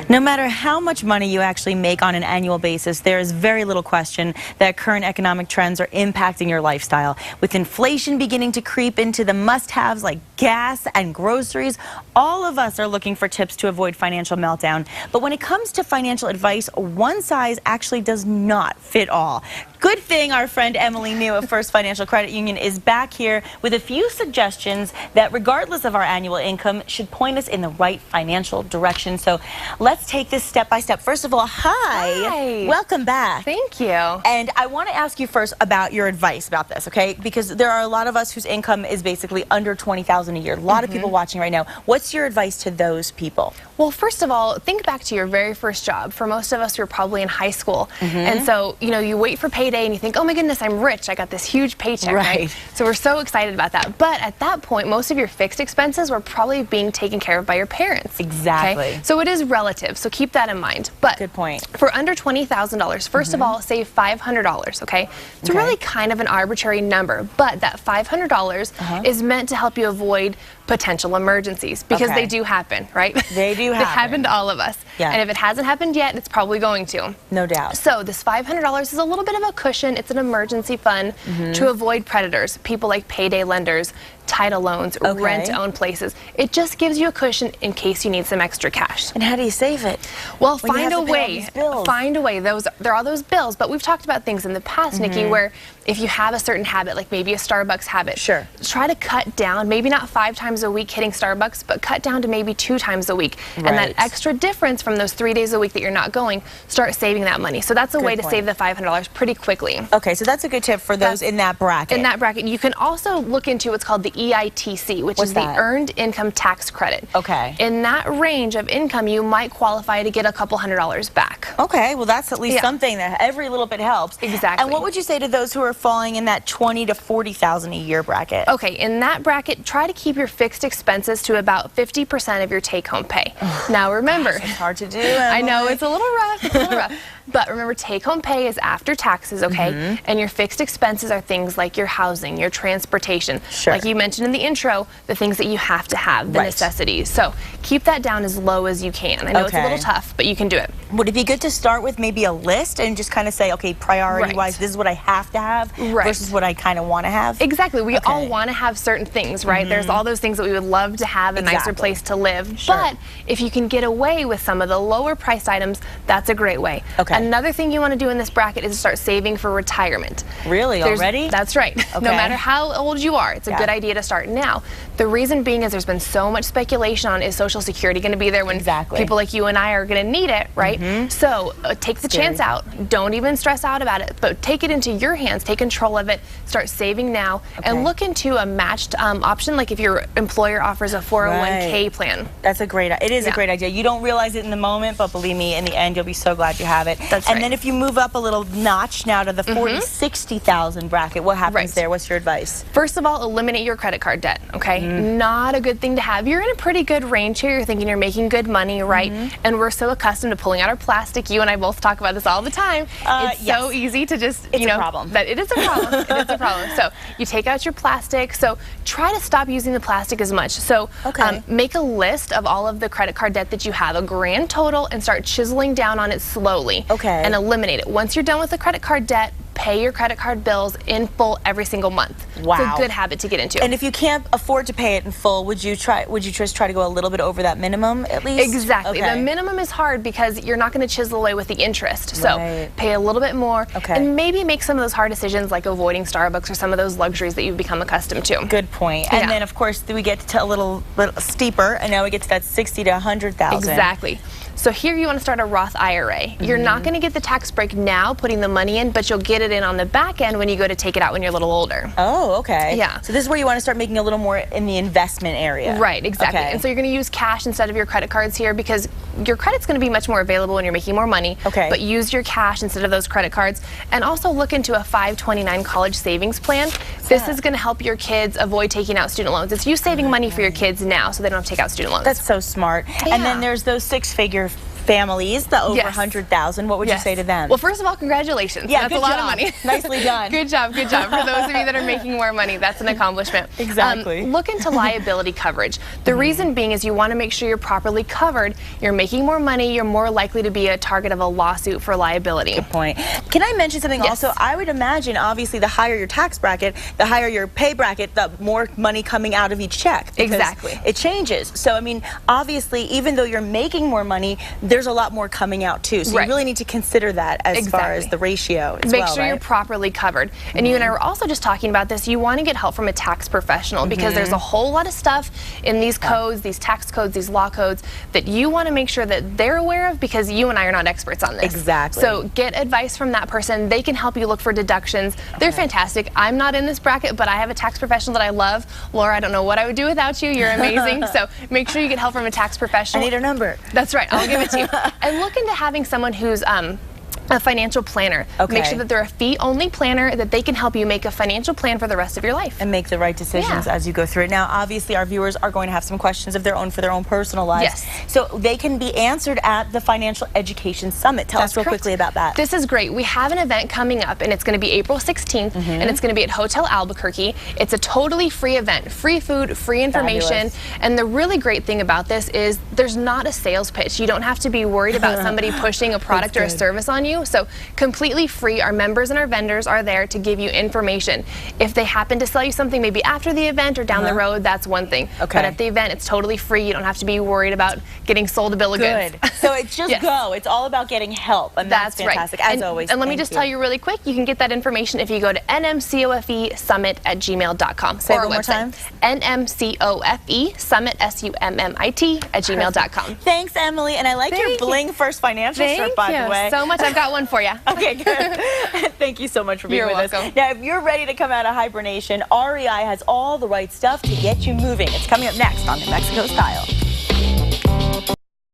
No matter how much money you actually make on an annual basis, there is very little question that current economic trends are impacting your lifestyle. With inflation beginning to creep into the must-haves like gas and groceries, all of us are looking for tips to avoid financial meltdown. But when it comes to financial advice, one size actually does not fit all. Good thing our friend Emilee New of First Financial Credit Union is back here with a few suggestions that, regardless of our annual income, should point us in the right financial direction. So let's take this step by step. First of all, hi. Welcome back. Thank you. And I want to ask you first about your advice about this, okay? Because there are a lot of us whose income is basically under $20,000 a year. A lot of people watching right now. What's your advice to those people? Well, first of all, think back to your very first job. For most of us, we were probably in high school. And so, you know, you wait for payday and you think, oh my goodness, I'm rich. I got this huge paycheck, right? So we're so excited about that. But at that point, most of your fixed expenses were probably being taken care of by your parents. Exactly. Okay? So it is relative. So keep that in mind. But good point. For under $20,000, first of all, save $500, okay? It's really kind of an arbitrary number, but that $500 is meant to help you avoid potential emergencies, because they do happen, right? They do happen. They happen to all of us. Yeah. And if it hasn't happened yet, it's probably going to. No doubt. So this $500 is a little bit of a cushion. It's an emergency fund to avoid predators, people like payday lenders, title loans, rent-to-own places. It just gives you a cushion in case you need some extra cash. And how do you save it? Well, find a way. Find a way. There are those bills, but we've talked about things in the past, Nikki, where if you have a certain habit, like maybe a Starbucks habit, try to cut down, maybe not 5 times a week hitting Starbucks, but cut down to maybe 2 times a week. And that extra difference from those 3 days a week that you're not going, start saving that money. So that's a way to save the $500 pretty quickly. Okay, so that's a good tip for those in that bracket. In that bracket. You can also look into what's called the EITC, which is the Earned Income Tax Credit. Okay. In that range of income, you might qualify to get a couple $100s back. Okay, well that's at least something that every little bit helps. Exactly. And what would you say to those who are falling in that $20,000 to $40,000 a year bracket? Okay, in that bracket, try to keep your fixed expenses to about 50% of your take-home pay. Now remember, it's hard to do. Emilee. I know it's a little rough. It's a little rough. But remember, take-home pay is after taxes, okay? And your fixed expenses are things like your housing, your transportation. Like you mentioned in the intro, the things that you have to have, the necessities. So keep that down as low as you can. I know it's a little tough, but you can do it. Would it be good to start with maybe a list and just kind of say, okay, priority-wise, this is what I have to have versus what I kind of want to have? Exactly. We all want to have certain things, right? There's all those things that we would love to have, a nicer place to live. But if you can get away with some of the lower priced items, that's a great way. Another thing you want to do in this bracket is to start saving for retirement. Really? Already? That's right. No matter how old you are, it's a good idea to start now. The reason being is there's been so much speculation on, is Social Security going to be there when people like you and I are going to need it, right? So take the chance out. Don't even stress out about it, but take it into your hands. Take control of it. Start saving now and look into a matched option, like if your employer offers a 401k plan. That's a great, it is a great idea. You don't realize it in the moment, but believe me, in the end, you'll be so glad you have it. And then if you move up a little notch now to the $40,000 to $60,000 bracket, what happens there? What's your advice? First of all, eliminate your credit card debt, okay? Not a good thing to have. You're in a pretty good range here. You're thinking you're making good money, right? And we're so accustomed to pulling out our plastic. You and I both talk about this all the time. It's so easy to just, you know, that it is a problem. It is a problem. So you take out your plastic. So try to stop using the plastic as much. So make a list of all of the credit card debt that you have, a grand total, and start chiseling down on it slowly. And eliminate it. Once you're done with the credit card debt, pay your credit card bills in full every single month. It's a good habit to get into. And if you can't afford to pay it in full, would you just try to go a little bit over that minimum at least? Exactly. The minimum is hard because you're not going to chisel away with the interest. So pay a little bit more and maybe make some of those hard decisions like avoiding Starbucks or some of those luxuries that you've become accustomed to. Good point. And then of course we get to a little steeper, and now we get to that $60,000 to $100,000. Exactly. So here you want to start a Roth IRA. You're not going to get the tax break now putting the money in, but you'll get it in on the back end when you go to take it out when you're a little older. Oh, okay. Yeah. So this is where you want to start making a little more in the investment area. Right, exactly. And so you're going to use cash instead of your credit cards here because your credit's going to be much more available when you're making more money. But use your cash instead of those credit cards. And also look into a 529 college savings plan. This is going to help your kids avoid taking out student loans. It's you saving money for your kids now so they don't have to take out student loans. That's so smart. And then there's those 6-figure families, the over Yes. 100,000, what would you say to them? Well, first of all, congratulations. Yeah, that's good a lot job. of money. Nicely done. Good job, good job. For those of you that are making more money, that's an accomplishment. Exactly. Look into liability coverage. The reason being is you want to make sure you're properly covered. You're making more money, you're more likely to be a target of a lawsuit for liability. Good point. Can I mention something also? I would imagine, obviously, the higher your tax bracket, the higher your pay bracket, the more money coming out of each check. Exactly. It changes. So, I mean, obviously, even though you're making more money, there's a lot more coming out, too. So you really need to consider that as far as the ratio as Make sure you're properly covered. And you and I were also just talking about this. You want to get help from a tax professional because there's a whole lot of stuff in these codes, these tax codes, these law codes that you want to make sure that they're aware of because you and I are not experts on this. Exactly. So get advice from that person. They can help you look for deductions. They're fantastic. I'm not in this bracket, but I have a tax professional that I love. Laura, I don't know what I would do without you. You're amazing. So make sure you get help from a tax professional. I need her number. That's right. I'll give it to you. And look into having someone who's a financial planner. Make sure that they're a fee-only planner, that they can help you make a financial plan for the rest of your life. And make the right decisions as you go through it. Now, obviously, our viewers are going to have some questions of their own for their own personal lives. Yes. So they can be answered at the Financial Education Summit. Tell us real quickly about that. This is great. We have an event coming up, and it's going to be April 16th, and it's going to be at Hotel Albuquerque. It's a totally free event. Free food, free information. And the really great thing about this is there's not a sales pitch. You don't have to be worried about somebody pushing a product or a service on you. So completely free. Our members and our vendors are there to give you information. If they happen to sell you something maybe after the event or down the road, that's one thing. But at the event, it's totally free. You don't have to be worried about getting sold a bill of goods. So it's just go. It's all about getting help. And that's fantastic, as always. And let me just tell you really quick, you can get that information if you go to nmcofesummit@gmail.com. Say it one more time. nmcofesummit@gmail.com. Thanks, Emilee. And I like your Bling First Financial shirt, by the way. Thank you so much. I've got one for you. Okay, good. Thank you so much for being with us. Now, if you're ready to come out of hibernation, REI has all the right stuff to get you moving. It's coming up next on New Mexico Style.